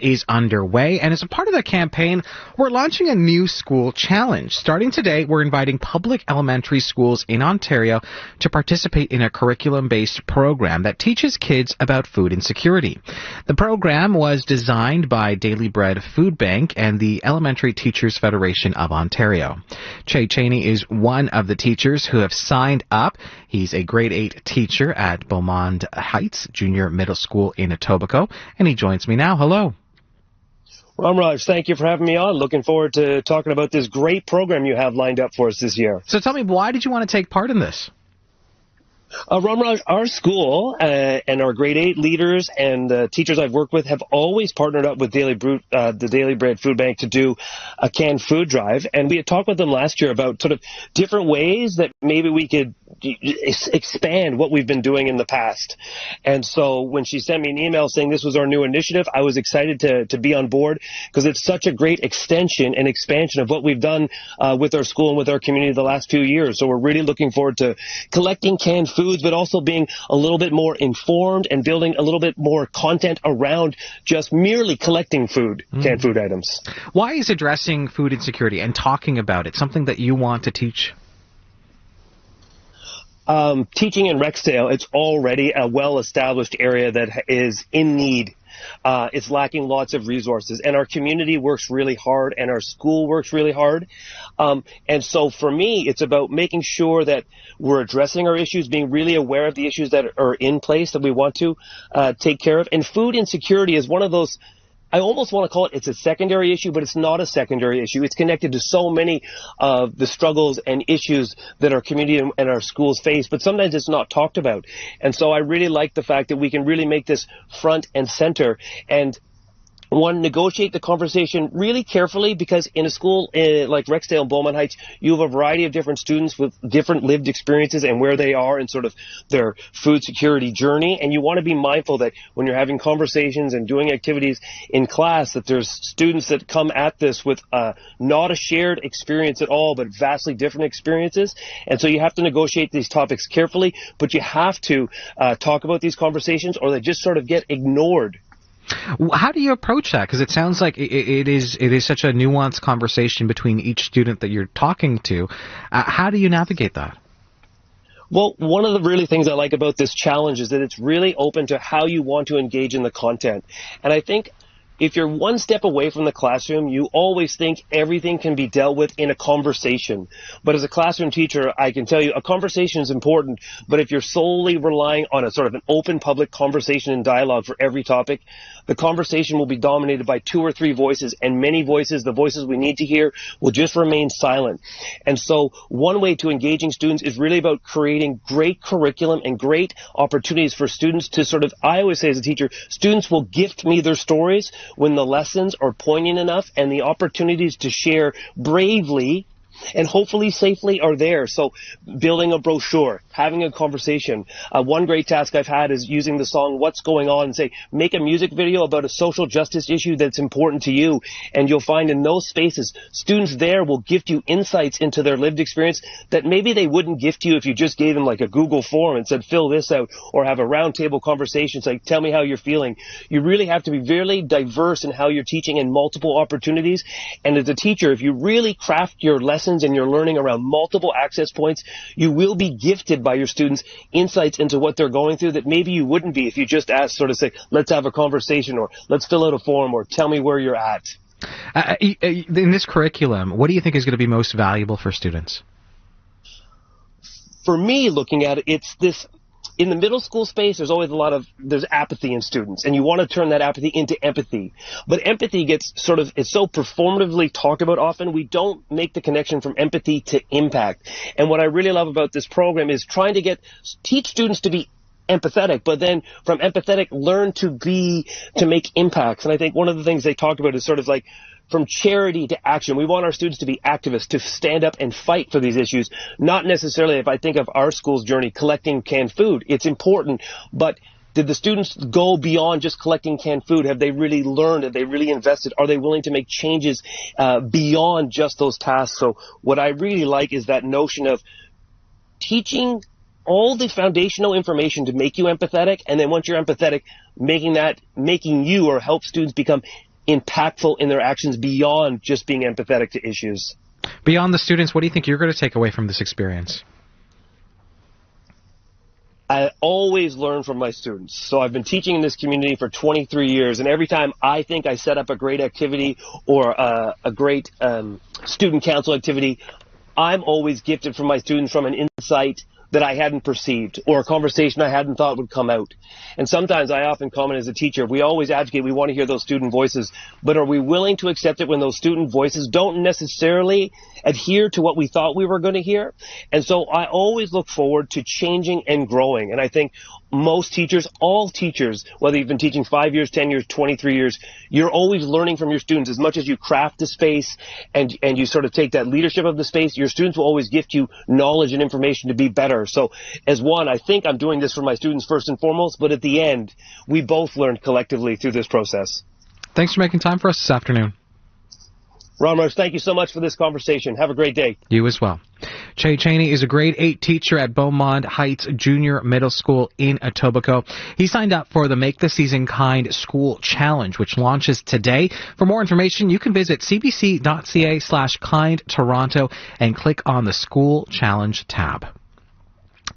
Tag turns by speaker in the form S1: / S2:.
S1: is underway, and as a part of that campaign, we're launching a new school challenge. Starting today, we're inviting public elementary schools in Ontario to participate in a curriculum-based program that teaches kids about food insecurity. The program was designed by Daily Bread Food Bank and the Elementary Teachers Federation of Ontario. Chey is one of the teachers who have signed up. He's a grade 8 teacher at Beaumont Heights Junior Middle School in Etobicoke, and he joins me now. Hello.
S2: Ramraj, thank you for having me on. Looking forward to talking about this great program you have lined up for us this year.
S1: So tell me, why did you want to take part in this?
S2: Ramraj, our school and our grade 8 leaders and teachers I've worked with have always partnered up with the Daily Bread Food Bank to do a canned food drive. And we had talked with them last year about sort of different ways that maybe we could expand what we've been doing in the past. And so when she sent me an email saying this was our new initiative, I was excited to be on board because it's such a great extension and expansion of what we've done with our school and with our community the last few years. So we're really looking forward to collecting canned foods, but also being a little bit more informed and building a little bit more content around just merely collecting food, canned food items.
S1: Why is addressing food insecurity and talking about it something that you want to teach?
S2: Teaching in Rexdale, it's already a well-established area that is in need. It's lacking lots of resources, and our community works really hard, and our school works really hard. And so for me, it's about making sure that we're addressing our issues, being really aware of the issues that are in place that we want to take care of. And food insecurity is one of those, I almost want to call it's a secondary issue, but it's not a secondary issue. It's connected to so many of the struggles and issues that our community and our schools face, but sometimes it's not talked about. And so I really like the fact that we can really make this front and center and one, negotiate the conversation really carefully, because in a school like Rexdale and Beaumont Heights, you have a variety of different students with different lived experiences and where they are in sort of their food security journey. And you want to be mindful that when you're having conversations and doing activities in class, that there's students that come at this with not a shared experience at all, but vastly different experiences. And so you have to negotiate these topics carefully, but you have to talk about these conversations or they just sort of get ignored.
S1: How do you approach that? Because it sounds like it is such a nuanced conversation between each student that you're talking to. How do you navigate that?
S2: Well, one of the really things I like about this challenge is that it's really open to how you want to engage in the content. And I think if you're one step away from the classroom, you always think everything can be dealt with in a conversation. But as a classroom teacher, I can tell you a conversation is important, but if you're solely relying on a sort of an open public conversation and dialogue for every topic, the conversation will be dominated by 2 or 3 voices, and many voices, the voices we need to hear, will just remain silent. And so one way to engaging students is really about creating great curriculum and great opportunities for students to sort of, I always say as a teacher, students will gift me their stories when the lessons are poignant enough and the opportunities to share bravely and hopefully safely are there. So building a brochure, having a conversation. One great task I've had is using the song What's Going On and say, make a music video about a social justice issue that's important to you. And you'll find in those spaces, students there will gift you insights into their lived experience that maybe they wouldn't gift you if you just gave them like a Google form and said, fill this out, or have a roundtable conversation, like, tell me how you're feeling. You really have to be really diverse in how you're teaching in multiple opportunities. And as a teacher, if you really craft your lessons and you're learning around multiple access points, you will be gifted by your students insights into what they're going through that maybe you wouldn't be if you just asked, sort of say, let's have a conversation, or let's fill out a form, or tell me where you're at.
S1: In this curriculum, what do you think is going to be most valuable for students?
S2: For me, looking at it, it's this. In the middle school space, there's always there's apathy in students, and you want to turn that apathy into empathy. But empathy gets it's so performatively talked about often, we don't make the connection from empathy to impact. And what I really love about this program is trying to teach students to be empathetic, but then from empathetic, learn to make impacts. And I think one of the things they talked about is sort of like, from charity to action. We want our students to be activists, to stand up and fight for these issues. Not necessarily, if I think of our school's journey, collecting canned food. It's important, but did the students go beyond just collecting canned food? Have they really learned? Have they really invested? Are they willing to make changes beyond just those tasks? So what I really like is that notion of teaching all the foundational information to make you empathetic, and then once you're empathetic, making you or help students become impactful in their actions beyond just being empathetic to issues.
S1: Beyond the students, what do you think you're going to take away from this experience?
S2: I always learn from my students. So I've been teaching in this community for 23 years, and every time I think I set up a great activity or a great student council activity, I'm always gifted from my students from an insight that I hadn't perceived or a conversation I hadn't thought would come out. And sometimes I often comment as a teacher, we always advocate, we want to hear those student voices, but are we willing to accept it when those student voices don't necessarily adhere to what we thought we were going to hear? And so I always look forward to changing and growing. And I think most teachers, all teachers, whether you've been teaching 5 years, 10 years, 23 years, you're always learning from your students. As much as you craft the space and you sort of take that leadership of the space, your students will always gift you knowledge and information to be better. So as one, I think I'm doing this for my students first and foremost, but at the end, we both learned collectively through this process.
S1: Thanks for making time for us this afternoon.
S2: Ron Marsh, thank you so much for this conversation. Have a great day.
S1: You as well. Chey Cheney is a grade 8 teacher at Beaumont Heights Junior Middle School in Etobicoke. He signed up for the Make the Season Kind School Challenge, which launches today. For more information, you can visit cbc.ca/kindtoronto and click on the School Challenge tab.